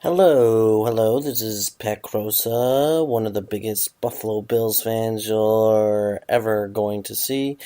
Hello, this is Pat Crosa, one of the biggest Buffalo Bills fans you're ever going to see.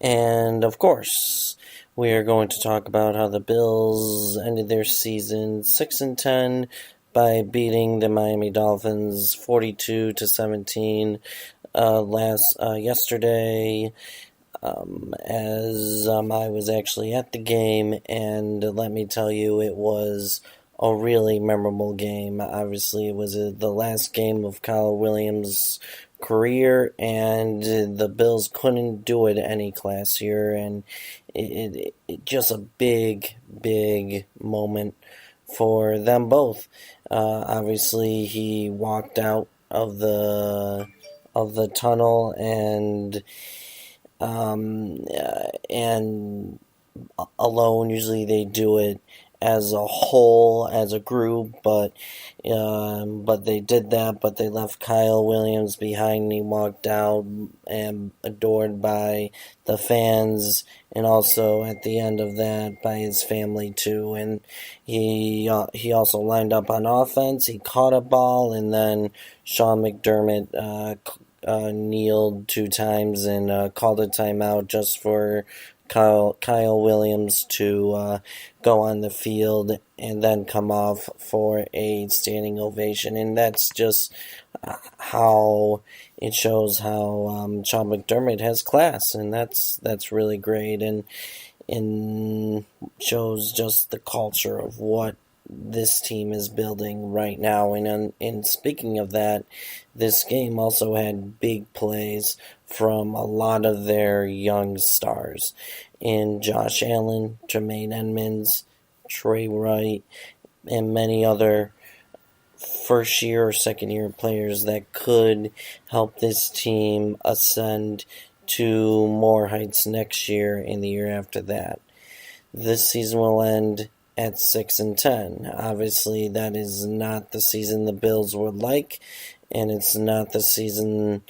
And of course, we are going to talk about how the Bills ended their season 6-10 by beating the Miami Dolphins 42-17 yesterday. As I was actually at the game, and let me tell you, it was a really memorable game. Obviously, it was the last game of Kyle Williams' career, and the Bills couldn't do it any classier, and it just a big moment for them both. Obviously, he walked out of the tunnel and alone. Usually they do it as a whole, as a group, but they did that. But they left Kyle Williams behind. And he walked out and adored by the fans, and also at the end of that by his family too. And he also lined up on offense. He caught a ball, and then Sean McDermott kneeled two times and called a timeout just for Kyle Williams to go on the field and then come off for a standing ovation. And that's just how it shows how Sean McDermott has class, and that's really great, and shows just the culture of what this team is building right now. And speaking of that, this game also had big plays from a lot of their young stars in Josh Allen, Jermaine Edmonds, Trey Wright, and many other first year or second year players that could help this team ascend to more heights next year and the year after that. This season will end at 6-10. Obviously, that is not the season the Bills would like, and it's not the season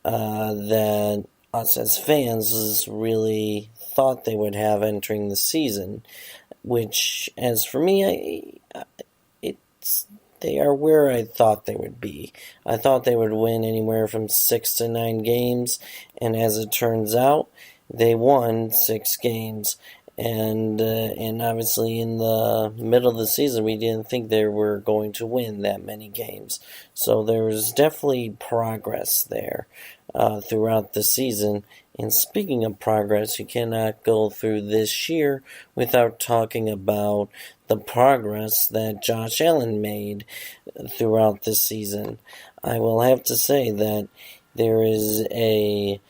that us as fans really thought they would have entering the season. Which, as for me, they are where I thought they would be. I thought they would win anywhere from 6 to 9 games, and as it turns out, they won 6 games. And obviously in the middle of the season, we didn't think they were going to win that many games. So there was definitely progress there throughout the season. And speaking of progress, you cannot go through this year without talking about the progress that Josh Allen made throughout the season. I will have to say that there is a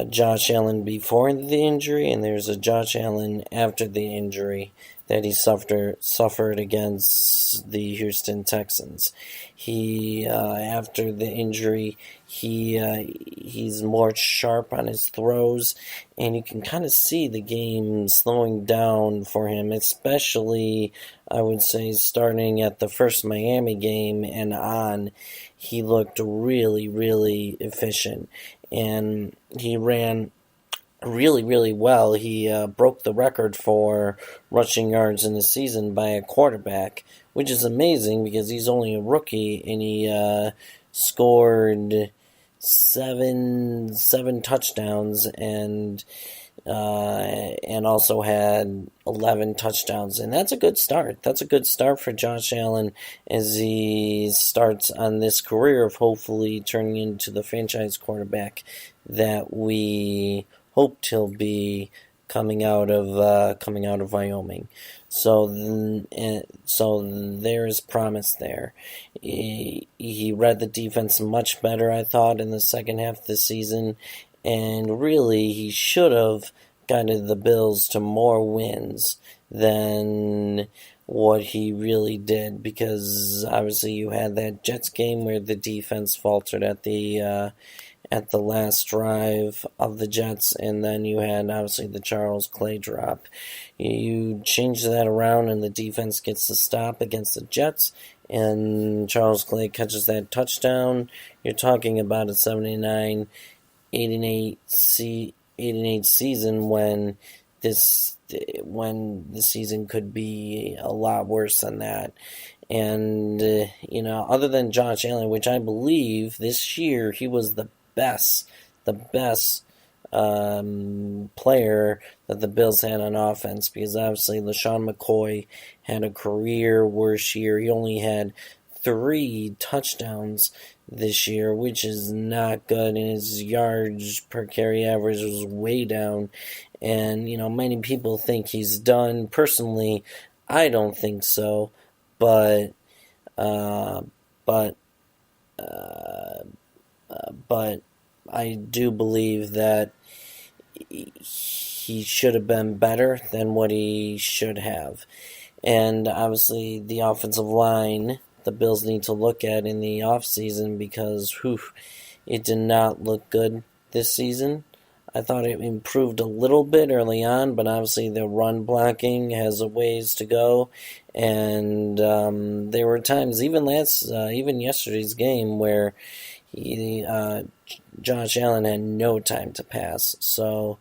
Josh Allen before the injury, and there's a Josh Allen after the injury that he suffered against the Houston Texans. He after the injury, he's more sharp on his throws, and you can kind of see the game slowing down for him, especially I would say starting at the first Miami game and on. He looked really efficient, and he ran really well. He broke the record for rushing yards in the season by a quarterback, which is amazing because he's only a rookie, and he scored seven touchdowns and also had 11 touchdowns, and that's a good start. That's a good start for Josh Allen as he starts on this career of hopefully turning into the franchise quarterback that we hoped he'll be coming out of Wyoming. So there's promise there. He read the defense much better, I thought, in the second half of the season. And really, he should have guided the Bills to more wins than what he really did, because obviously you had that Jets game where the defense faltered at the last drive of the Jets, and then you had obviously the Charles Clay drop. You change that around, and the defense gets the stop against the Jets, and Charles Clay catches that touchdown. You're talking about a 8-8 season when this when the season could be a lot worse than that. And, other than Josh Allen, which I believe this year he was the best player that the Bills had on offense, because obviously LaShawn McCoy had a career worst year. He only had 3 touchdowns this year, which is not good, and his yards per carry average was way down. And, many people think he's done. Personally, I don't think so, but uh, but but I do believe that he should have been better than what he should have. And obviously, the offensive line, the Bills need to look at in the offseason, because it did not look good this season. I thought it improved a little bit early on, but obviously the run blocking has a ways to go. And there were times, even yesterday's game, where Josh Allen had no time to pass. So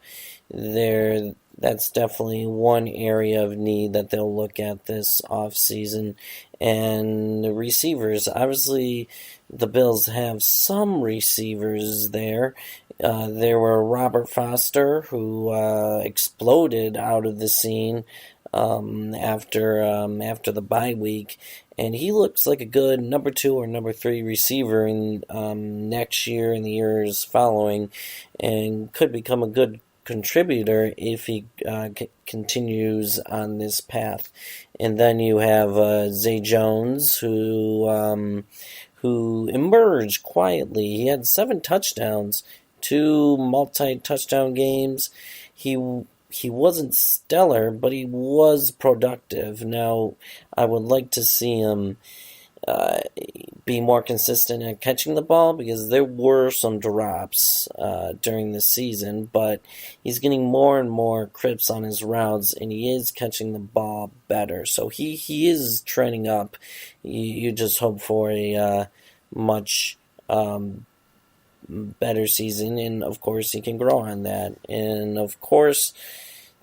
that's definitely one area of need that they'll look at this offseason. And the receivers, obviously the Bills have some receivers there. There were Robert Foster, who exploded out of the scene after the bye week, and he looks like a good number 2 or number 3 receiver in next year and the years following, and could become a good contributor if he continues on this path. And then you have Zay Jones, who emerged quietly. He had 7 touchdowns, 2 multi-touchdown games. He wasn't stellar, but he was productive. Now, I would like to see him be more consistent at catching the ball, because there were some drops during the season, but he's getting more and more crisp on his routes, and he is catching the ball better. So he is trending up. You just hope for a much better season, and of course he can grow on that. And of course,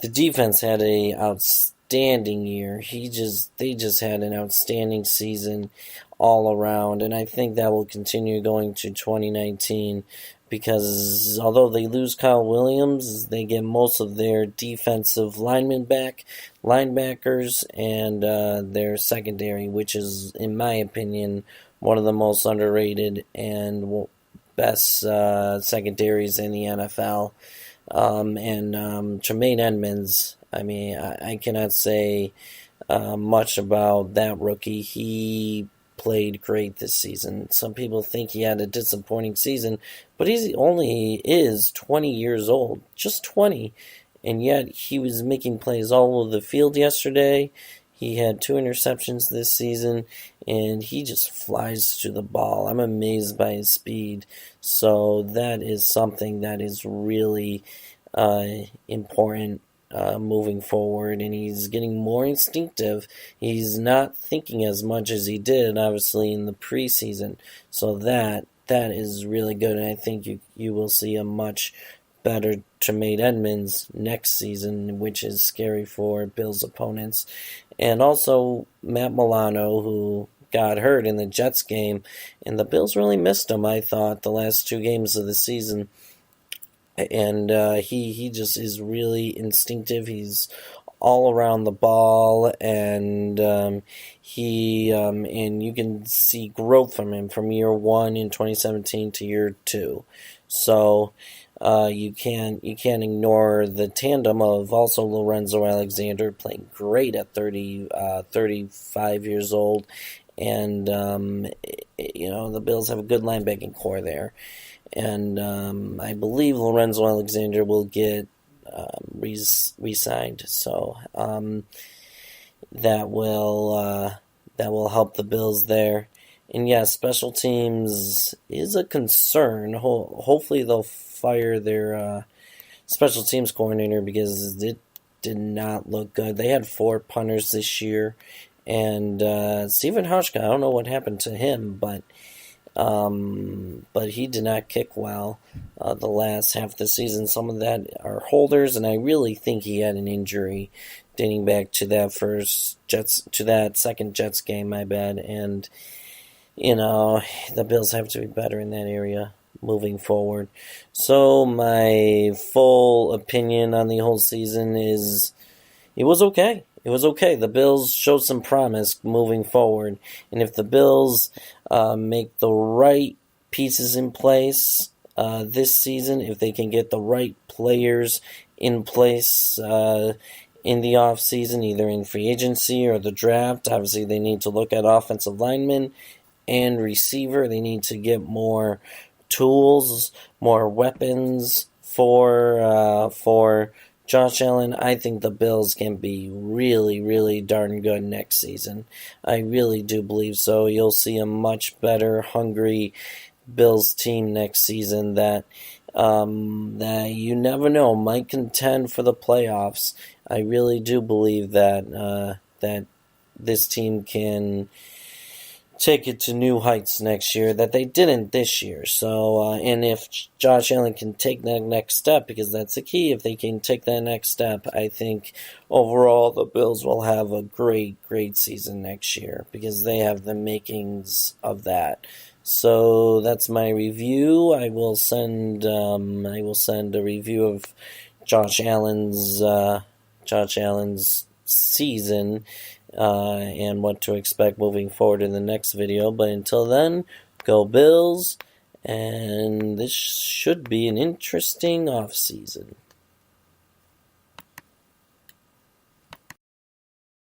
the defense had a outstanding year. They just had an outstanding season all around, and I think that will continue going to 2019, because although they lose Kyle Williams, they get most of their defensive linebackers, and their secondary, which is, in my opinion, one of the most underrated and best secondaries in the NFL. Tremaine Edmonds, I cannot say much about that rookie. He played great this season. Some people think he had a disappointing season, but he only is 20 years old, just 20, and yet he was making plays all over the field yesterday. He had 2 interceptions this season, and he just flies to the ball. I'm amazed by his speed. So that is something that is really important moving forward, and he's getting more instinctive. He's not thinking as much as he did, obviously, in the preseason. So that is really good, and I think you will see a much better Tremaine Edmonds next season, which is scary for Bills opponents. And also Matt Milano, who got hurt in the Jets game, and the Bills really missed him, I thought, the last 2 games of the season. And he just is really instinctive. He's all around the ball, and and you can see growth from him from year 1 in 2017 to year 2. So you can't ignore the tandem of also Lorenzo Alexander playing great at 35 years old, and the Bills have a good linebacking core there. And I believe Lorenzo Alexander will get re-signed, so that will help the Bills there. And yes, special teams is a concern. Hopefully they'll fire their special teams coordinator, because it did not look good. They had 4 punters this year, and Stephen Hauschka, I don't know what happened to him, but but he did not kick well the last half of the season. Some of that are holders, and I really think he had an injury dating back to that second Jets game, my bad. And, the Bills have to be better in that area moving forward. So my full opinion on the whole season is it was okay. It was okay. The Bills showed some promise moving forward. And if the Bills make the right pieces in place this season, if they can get the right players in place in the offseason, either in free agency or the draft, obviously they need to look at offensive linemen and receiver. They need to get more tools, more weapons for Josh Allen. I think the Bills can be really, really darn good next season. I really do believe so. You'll see a much better, hungry Bills team next season that you never know might contend for the playoffs. I really do believe that this team can take it to new heights next year that they didn't this year. So, and if Josh Allen can take that next step, because that's the key, if they can take that next step, I think overall the Bills will have a great, great season next year because they have the makings of that. So that's my review. I will send a review of Josh Allen's season and what to expect moving forward in the next video. But until then, go Bills, and this should be an interesting off season.